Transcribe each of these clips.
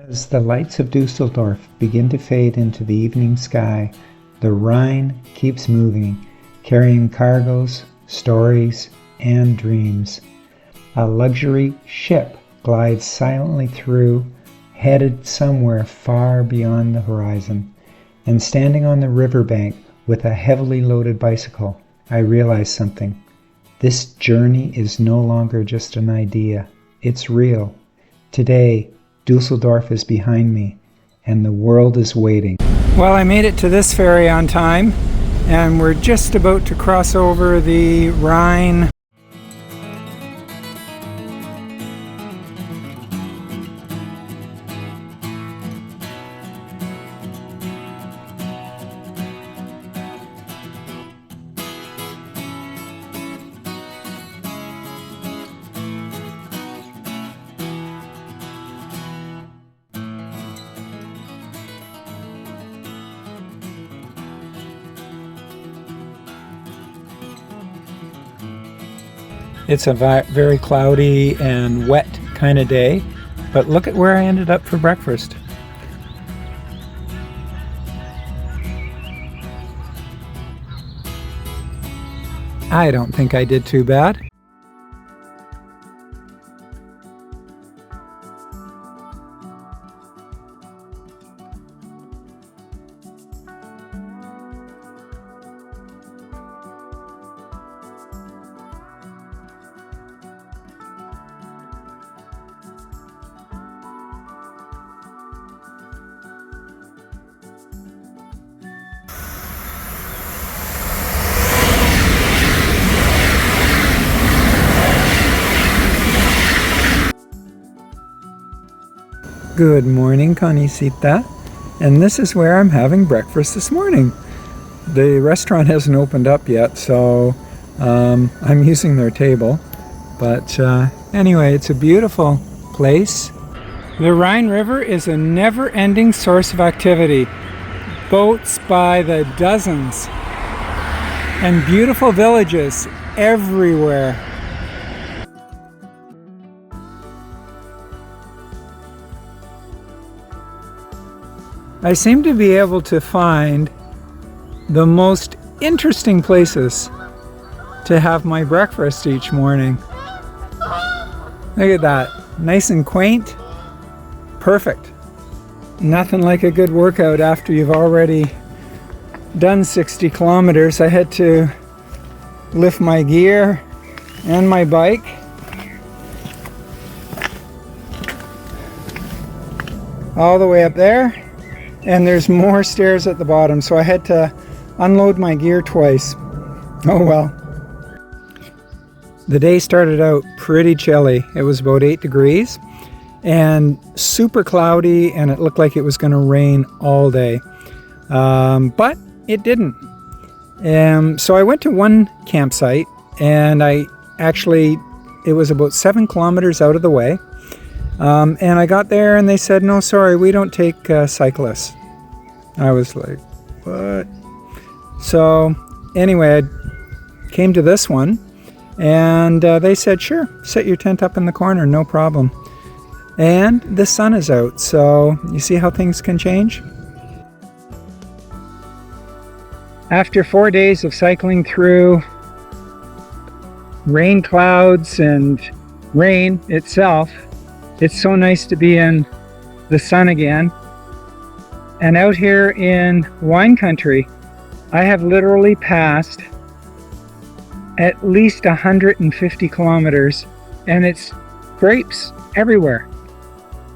As the lights of Düsseldorf begin to fade into the evening sky, the Rhine keeps moving, carrying cargoes, stories, and dreams. A luxury ship glides silently through, headed somewhere far beyond the horizon. And standing on the riverbank with a heavily loaded bicycle, I realize something. This journey is no longer just an idea. It's real. Today, Düsseldorf is behind me, and the world is waiting. Well, I made it to this ferry on time, and we're just about to cross over the Rhine. It's a very cloudy and wet kind of day, but look at where I ended up for breakfast. I don't think I did too bad. Good morning, Conisita, and this is where I'm having breakfast this morning. The restaurant hasn't opened up yet, so I'm using their table, but anyway, it's a beautiful place. The Rhine River is a never-ending source of activity. Boats by the dozens, and beautiful villages everywhere. I seem to be able to find the most interesting places to have my breakfast each morning. Look at that, nice and quaint, perfect. Nothing like a good workout after you've already done 60 kilometers. I had to lift my gear and my bike. All the way up there. And there's more stairs at the bottom, so I had to unload my gear twice. Oh well. The day started out pretty chilly. It was about 8 degrees and super cloudy, and it looked like it was going to rain all day. But it didn't. So I went to one campsite, and it was about 7 kilometers out of the way. And I got there and they said, no, sorry, we don't take cyclists. I was like, what? So anyway, I came to this one and they said, sure, set your tent up in the corner, no problem. And the sun is out, so you see how things can change? After 4 days of cycling through rain clouds and rain itself, it's so nice to be in the sun again. And out here in wine country, I have literally passed at least 150 kilometers, and it's grapes everywhere.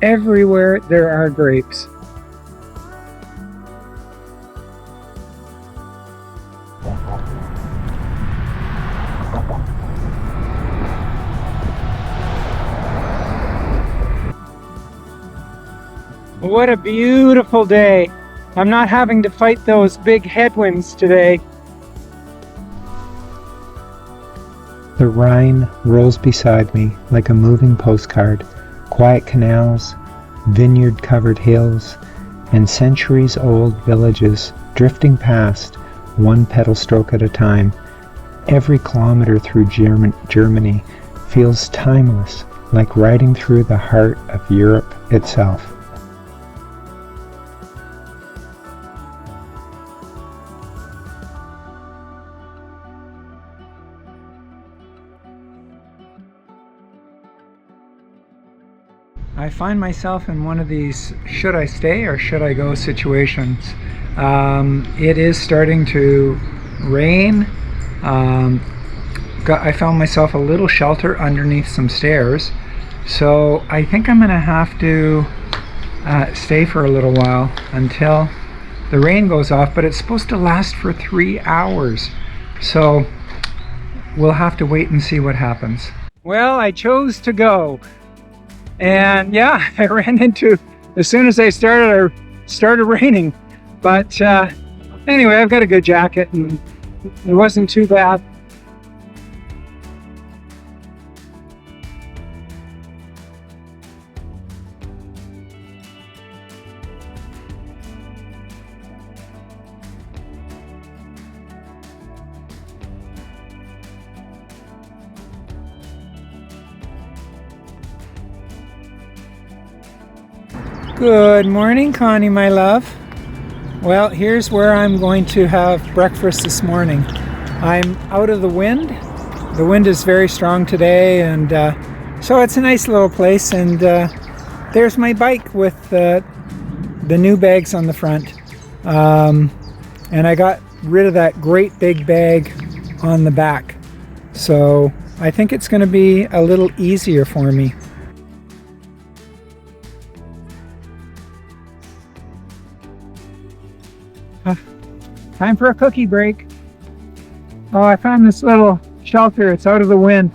Everywhere there are grapes. What a beautiful day. I'm not having to fight those big headwinds today. The Rhine rolls beside me like a moving postcard. Quiet canals, vineyard-covered hills, and centuries-old villages drifting past, one pedal stroke at a time. Every kilometer through Germany feels timeless, like riding through the heart of Europe itself. find myself in one of these should I stay or should I go situations. It is starting to rain. I found myself a little shelter underneath some stairs, so I think I'm gonna have to stay for a little while until the rain goes off, but it's supposed to last for 3 hours, so we'll have to wait and see what happens. Well, I chose to go, and yeah, I ran into, as soon as I started, it started raining, but anyway, I've got a good jacket and it wasn't too bad. Good morning, Connie, my love. Well, here's where I'm going to have breakfast this morning. I'm out of the wind. The wind is very strong today, and so it's a nice little place. And there's my bike with the new bags on the front. And I got rid of that great big bag on the back. So I think it's going to be a little easier for me. Time for a cookie break. Oh, I found this little shelter. It's out of the wind.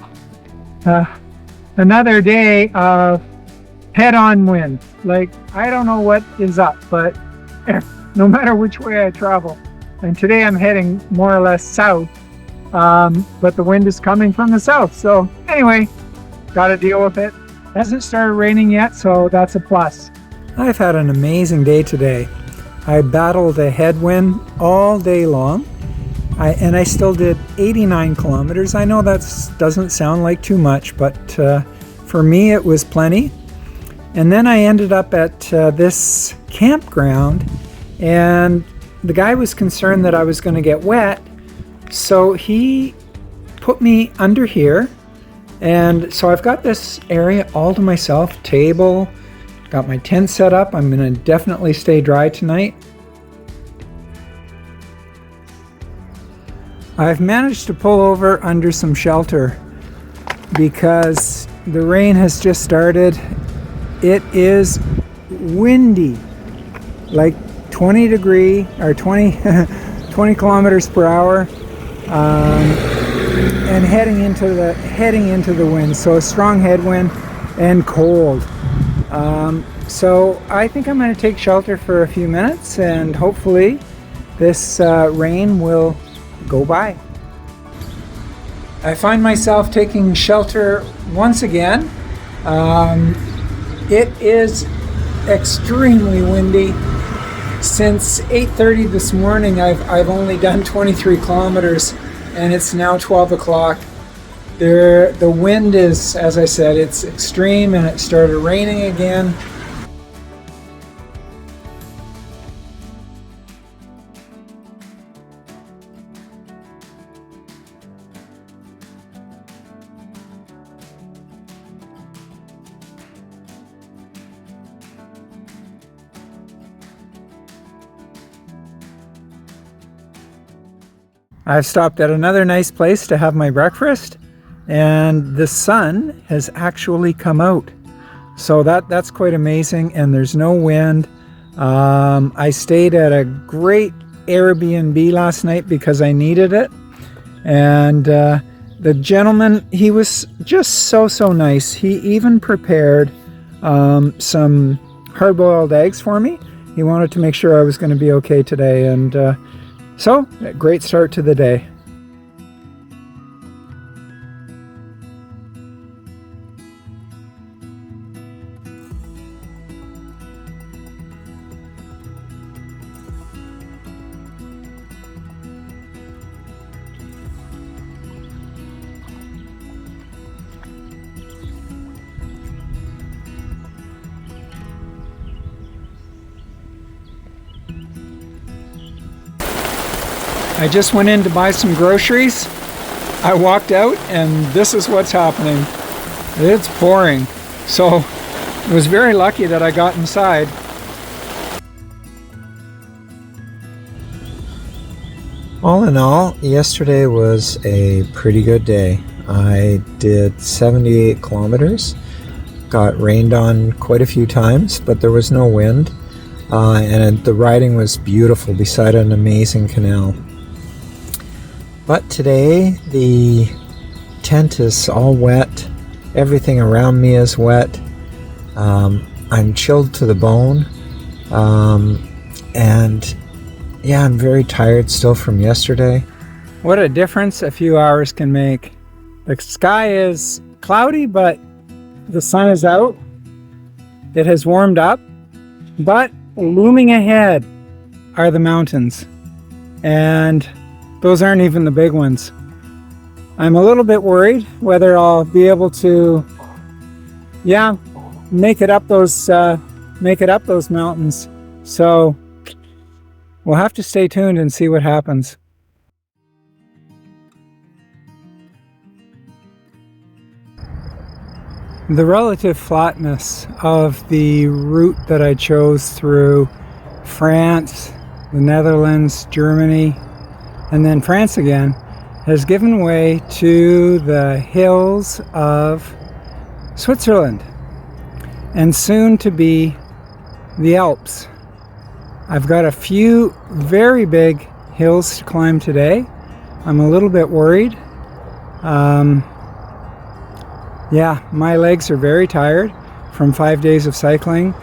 Another day of head-on wind. Like, I don't know what is up, but no matter which way I travel. And today I'm heading more or less south, but the wind is coming from the south. So anyway, got to deal with it. Hasn't started raining yet, so that's a plus. I've had an amazing day today. I battled a headwind all day long, and I still did 89 kilometers. I know that doesn't sound like too much, but for me it was plenty. And then I ended up at this campground, and the guy was concerned that I was going to get wet, so he put me under here. And so I've got this area all to myself, table, got my tent set up. I'm going to definitely stay dry tonight. I've managed to pull over under some shelter because the rain has just started. It is windy, like 20 kilometers per hour, and heading into the wind. So a strong headwind and cold. So I think I'm going to take shelter for a few minutes, and hopefully this rain will go by. I find myself taking shelter once again. It is extremely windy. Since 8:30 this morning, I've only done 23 kilometers, and it's now 12 o'clock. The wind is, as I said, it's extreme, and it started raining again. I've stopped at another nice place to have my breakfast, and the sun has actually come out. So that's quite amazing, and there's no wind. I stayed at a great Airbnb last night because I needed it. And the gentleman, he was just so nice. He even prepared some hard-boiled eggs for me. He wanted to make sure I was going to be okay today, and so, a great start to the day. I just went in to buy some groceries. I walked out and this is what's happening. It's pouring. So I was very lucky that I got inside. All in all, yesterday was a pretty good day. I did 78 kilometers, got rained on quite a few times, but there was no wind, and the riding was beautiful beside an amazing canal. But today the tent is all wet, everything around me is wet, I'm chilled to the bone, and yeah, I'm very tired still from yesterday. What a difference a few hours can make. The sky is cloudy, but the sun is out. It has warmed up, but looming ahead are the mountains. And those aren't even the big ones. I'm a little bit worried whether I'll be able to, make it up those mountains. So we'll have to stay tuned and see what happens. The relative flatness of the route that I chose through France, the Netherlands, Germany, and then France again has given way to the hills of Switzerland and soon to be the Alps. I've got a few very big hills to climb today. I'm a little bit worried. My legs are very tired from 5 days of cycling,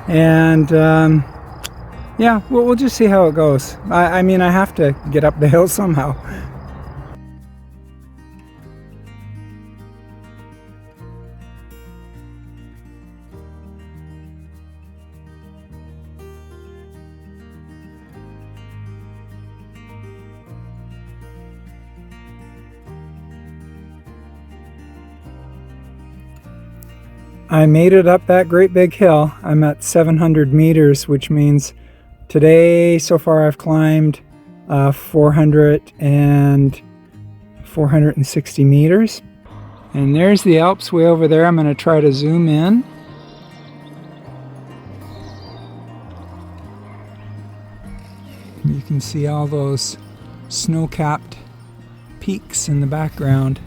and we'll just see how it goes. I mean, I have to get up the hill somehow. I made it up that great big hill. I'm at 700 meters, which means today so far I've climbed 460 meters. And there's the Alps way over there. I'm going to try to zoom in. You can see all those snow-capped peaks in the background.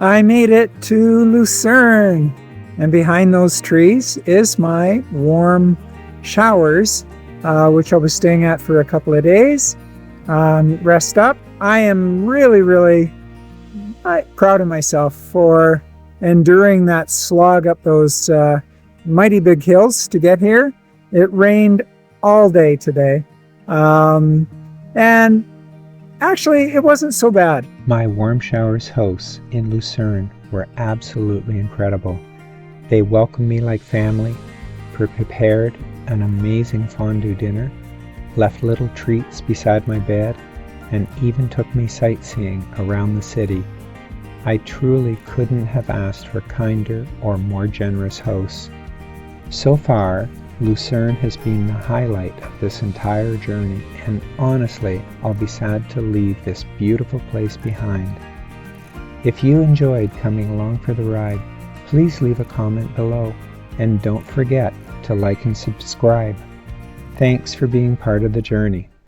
I made it to Lucerne, and behind those trees is my warm showers, which I'll be staying at for a couple of days. Rest up. I am really proud of myself for enduring that slog up those mighty big hills to get here. It rained all day today, and actually, it wasn't so bad. My warm showers hosts in Lucerne were absolutely incredible. They welcomed me like family, prepared an amazing fondue dinner, left little treats beside my bed, and even took me sightseeing around the city. I truly couldn't have asked for kinder or more generous hosts. So far, Lucerne has been the highlight of this entire journey, and honestly, I'll be sad to leave this beautiful place behind. If you enjoyed coming along for the ride, please leave a comment below, and don't forget to like and subscribe. Thanks for being part of the journey.